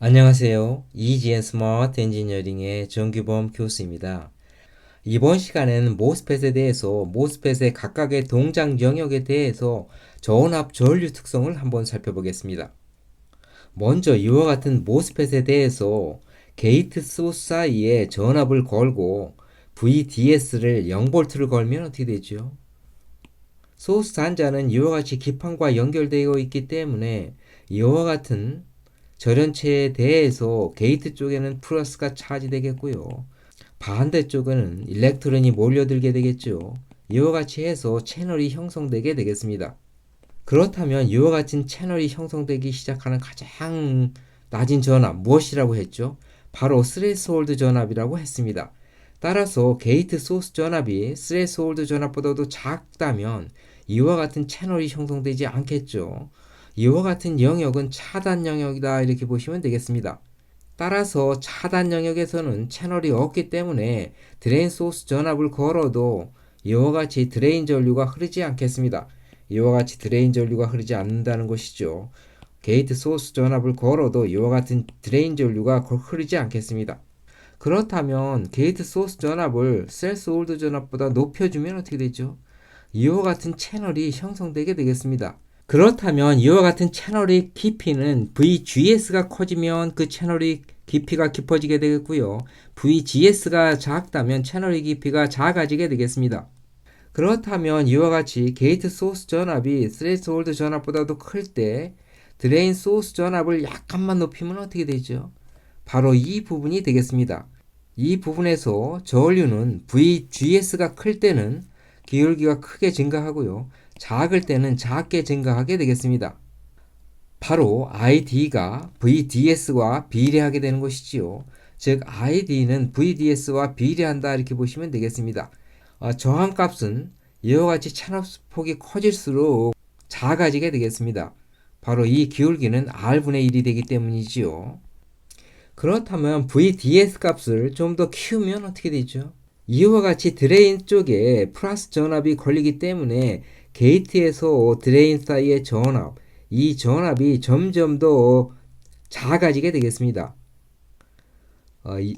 안녕하세요. EGN 스마트 엔지니어링의 정규범 교수입니다. 이번 시간에는 모스펫에 대해서 모스펫의 각각의 동작 영역에 대해서 저온압 전류 특성을 한번 살펴보겠습니다. 먼저 이와 같은 모스펫에 대해서 게이트 소스 사이에 전압을 걸고 VDS를 0V를 걸면 어떻게 되죠? 소스 단자는 이와 같이 기판과 연결되어 있기 때문에 이와 같은 절연체에 대해서 게이트 쪽에는 플러스가 차지되겠고요. 반대쪽에는 일렉트론이 몰려들게 되겠죠. 이와 같이 해서 채널이 형성되게 되겠습니다. 그렇다면 이와 같은 채널이 형성되기 시작하는 가장 낮은 전압 무엇이라고 했죠? 바로 스레스홀드 전압이라고 했습니다. 따라서 게이트 소스 전압이 스레스홀드 전압보다도 작다면 이와 같은 채널이 형성되지 않겠죠. 이와 같은 영역은 차단 영역이다 이렇게 보시면 되겠습니다. 따라서 차단 영역에서는 채널이 없기 때문에 드레인 소스 전압을 걸어도 이와 같이 드레인 전류가 흐르지 않겠습니다. 이와 같이 드레인 전류가 흐르지 않는다는 것이죠. 게이트 소스 전압을 걸어도 이와 같은 드레인 전류가 흐르지 않겠습니다. 그렇다면 게이트 소스 전압을 셀스홀드 전압보다 높여주면 어떻게 되죠? 이와 같은 채널이 형성되게 되겠습니다. 그렇다면 이와 같은 채널의 깊이는 VGS가 커지면 그 채널의 깊이가 깊어지게 되겠고요. VGS가 작다면 채널의 깊이가 작아지게 되겠습니다. 그렇다면 이와 같이 게이트 소스 전압이 스레스홀드 전압보다도 클 때 드레인 소스 전압을 약간만 높이면 어떻게 되죠? 바로 이 부분이 되겠습니다. 이 부분에서 전류는 VGS가 클 때는 기울기가 크게 증가하고요. 작을 때는 작게 증가하게 되겠습니다. 바로 ID가 VDS와 비례하게 되는 것이지요. 즉 ID는 VDS와 비례한다 이렇게 보시면 되겠습니다. 저항값은 이와 같이 찬압폭이 커질수록 작아지게 되겠습니다. 바로 이 기울기는 R분의 1이 되기 때문이지요. 그렇다면 VDS 값을 좀 더 키우면 어떻게 되죠? 이와 같이 드레인 쪽에 플러스 전압이 걸리기 때문에 게이트에서 드레인 사이의 전압, 이 전압이 점점 더 작아지게 되겠습니다.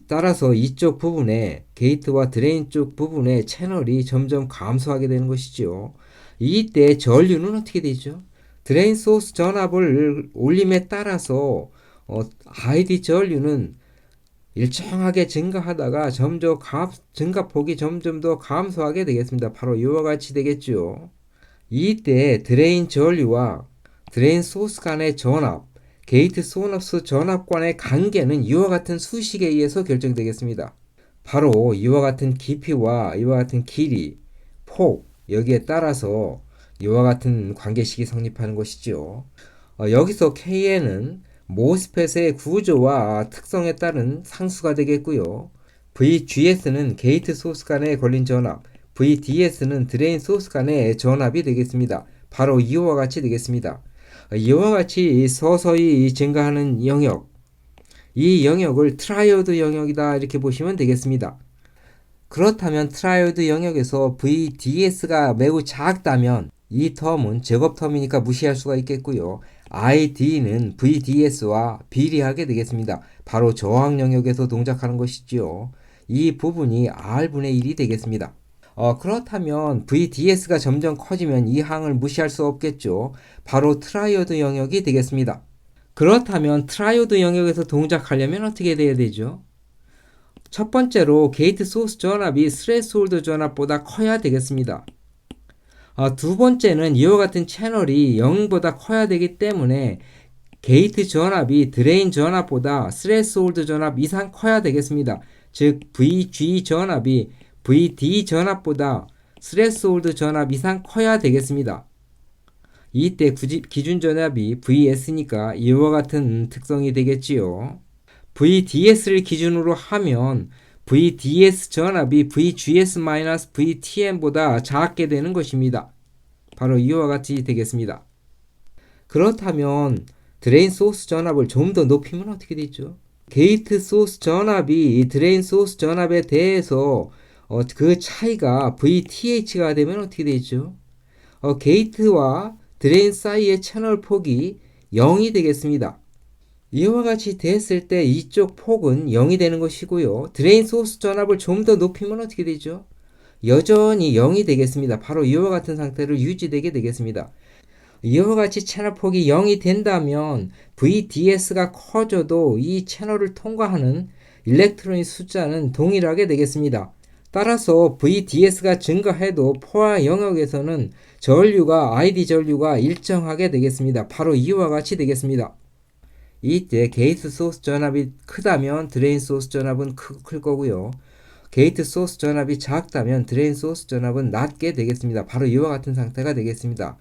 따라서 이쪽 부분에 게이트와 드레인 쪽 부분에 채널이 점점 감소하게 되는 것이죠. 이때 전류는 어떻게 되죠? 드레인 소스 전압을 올림에 따라서 ID 전류는 일정하게 증가하다가 점점 증가폭이 점점 더 감소하게 되겠습니다. 바로 이와 같이 되겠죠. 이때 드레인 전류와 드레인 소스 간의 전압, 게이트 소스 전압 간의 관계는 이와 같은 수식에 의해서 결정되겠습니다. 바로 이와 같은 깊이와 이와 같은 길이, 폭, 여기에 따라서 이와 같은 관계식이 성립하는 것이죠. 여기서 K는 모스펫의 구조와 특성에 따른 상수가 되겠고요. VGS는 게이트 소스 간에 걸린 전압, VDS는 드레인 소스 간의 전압이 되겠습니다. 바로 이와 같이 되겠습니다. 이와 같이 서서히 증가하는 영역, 이 영역을 트라이오드 영역이다 이렇게 보시면 되겠습니다. 그렇다면 트라이오드 영역에서 VDS가 매우 작다면 이 텀은 제곱 텀이니까 무시할 수가 있겠고요. ID는 VDS와 비례하게 되겠습니다. 바로 저항 영역에서 동작하는 것이지요. 이 부분이 R분의 1이 되겠습니다. 그렇다면 VDS가 점점 커지면 이 항을 무시할 수 없겠죠. 바로 트라이오드 영역이 되겠습니다. 그렇다면 트라이오드 영역에서 동작하려면 어떻게 돼야 되죠? 첫 번째로 게이트 소스 전압이 스레스홀드 전압보다 커야 되겠습니다. 두 번째는 이와 같은 채널이 0보다 커야 되기 때문에 게이트 전압이 드레인 전압보다 스레스홀드 전압 이상 커야 되겠습니다. 즉 VG 전압이 VD 전압보다 스레스홀드 전압 이상 커야 되겠습니다. 이때 기준 전압이 VS니까 이와 같은 특성이 되겠지요. VDS를 기준으로 하면 VDS 전압이 VGS-VTM보다 작게 되는 것입니다. 바로 이와 같이 되겠습니다. 그렇다면 드레인 소스 전압을 좀 더 높이면 어떻게 되죠? 게이트 소스 전압이 드레인 소스 전압에 대해서 그 차이가 VTH가 되면 어떻게 되죠? 게이트와 드레인 사이의 채널 폭이 0이 되겠습니다. 이와 같이 됐을 때 이쪽 폭은 0이 되는 것이고요. 드레인 소스 전압을 좀 더 높이면 어떻게 되죠? 여전히 0이 되겠습니다. 바로 이와 같은 상태로 유지되게 되겠습니다. 이와 같이 채널 폭이 0이 된다면 VDS가 커져도 이 채널을 통과하는 일렉트론의 숫자는 동일하게 되겠습니다. 따라서 VDS가 증가해도 포화 영역에서는 전류가 ID 전류가 일정하게 되겠습니다. 바로 이와 같이 되겠습니다. 이때 게이트 소스 전압이 크다면 드레인 소스 전압은 클 거고요. 게이트 소스 전압이 작다면 드레인 소스 전압은 낮게 되겠습니다. 바로 이와 같은 상태가 되겠습니다.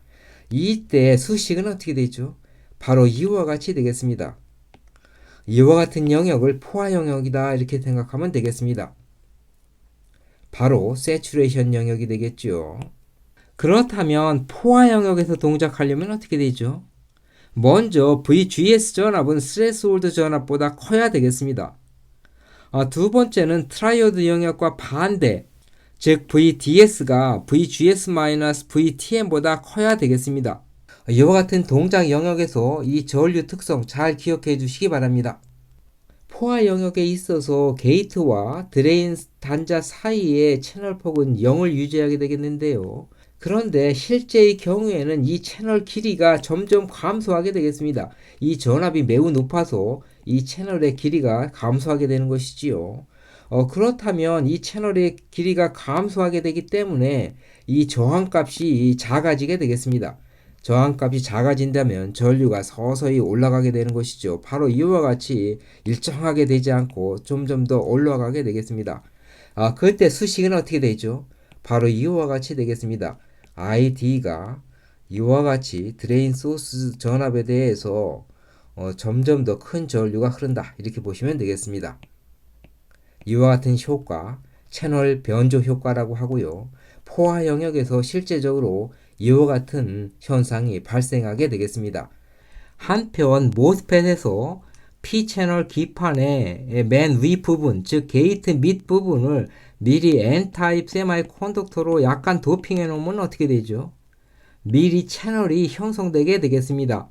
이때 수식은 어떻게 되죠? 바로 이와 같이 되겠습니다. 이와 같은 영역을 포화 영역이다 이렇게 생각하면 되겠습니다. 바로 세츄레이션 영역이 되겠죠. 그렇다면 포화 영역에서 동작하려면 어떻게 되죠? 먼저 VGS 전압은 스레스홀드 전압보다 커야 되겠습니다. 두 번째는 트라이오드 영역과 반대, 즉 VDS가 VGS-VTM보다 커야 되겠습니다. 이와 같은 동작 영역에서 이 전류 특성 잘 기억해 주시기 바랍니다. 포화 영역에 있어서 게이트와 드레인 단자 사이의 채널 폭은 0을 유지하게 되겠는데요. 그런데 실제의 경우에는 이 채널 길이가 점점 감소하게 되겠습니다. 이 전압이 매우 높아서 이 채널의 길이가 감소하게 되는 것이지요. 그렇다면 이 채널의 길이가 감소하게 되기 때문에 이 저항값이 작아지게 되겠습니다. 저항값이 작아진다면 전류가 서서히 올라가게 되는 것이죠. 바로 이와 같이 일정하게 되지 않고 점점 더 올라가게 되겠습니다. 그때 수식은 어떻게 되죠? 바로 이와 같이 되겠습니다. ID가 이와 같이 드레인 소스 전압에 대해서 점점 더 큰 전류가 흐른다 이렇게 보시면 되겠습니다. 이와 같은 효과 채널 변조 효과라고 하고요. 포화 영역에서 실제적으로 이와 같은 현상이 발생하게 되겠습니다. 한편 모스펫에서 P채널 기판의 맨 윗부분 즉 게이트 밑부분을 미리 N타입 세마이 컨덕터로 약간 도핑해 놓으면 어떻게 되죠? 미리 채널이 형성되게 되겠습니다.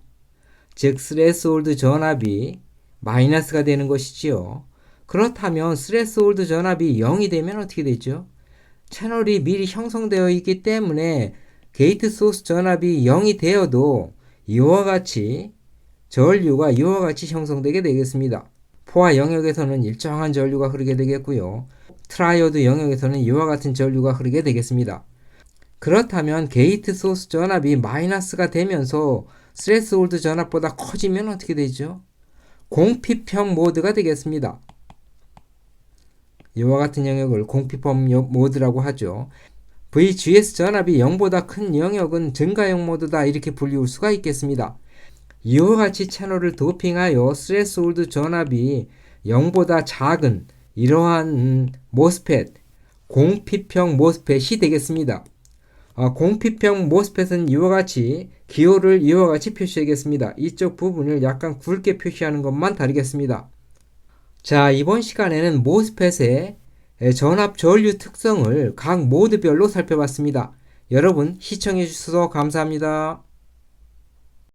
즉 스레스홀드 전압이 마이너스가 되는 것이지요. 그렇다면 스레스홀드 전압이 0이 되면 어떻게 되죠? 채널이 미리 형성되어 있기 때문에 게이트 소스 전압이 0이 되어도 이와 같이 전류가 이와 같이 형성되게 되겠습니다. 포화 영역에서는 일정한 전류가 흐르게 되겠고요. 트라이오드 영역에서는 이와 같은 전류가 흐르게 되겠습니다. 그렇다면 게이트 소스 전압이 마이너스가 되면서 스레스홀드 전압보다 커지면 어떻게 되죠? 공피평 모드가 되겠습니다. 이와 같은 영역을 공피평 모드라고 하죠. VGS 전압이 0보다 큰 영역은 증가형 모드다 이렇게 불리울 수가 있겠습니다. 이와 같이 채널을 도핑하여 스레스홀드 전압이 0보다 작은 이러한 모스펫, 공피평 모스펫이 되겠습니다. 공피평 모스펫은 이와 같이 기호를 이와 같이 표시하겠습니다. 이쪽 부분을 약간 굵게 표시하는 것만 다르겠습니다. 자, 이번 시간에는 모스펫의 전압 전류 특성을 각 모드별로 살펴봤습니다. 여러분 시청해 주셔서 감사합니다.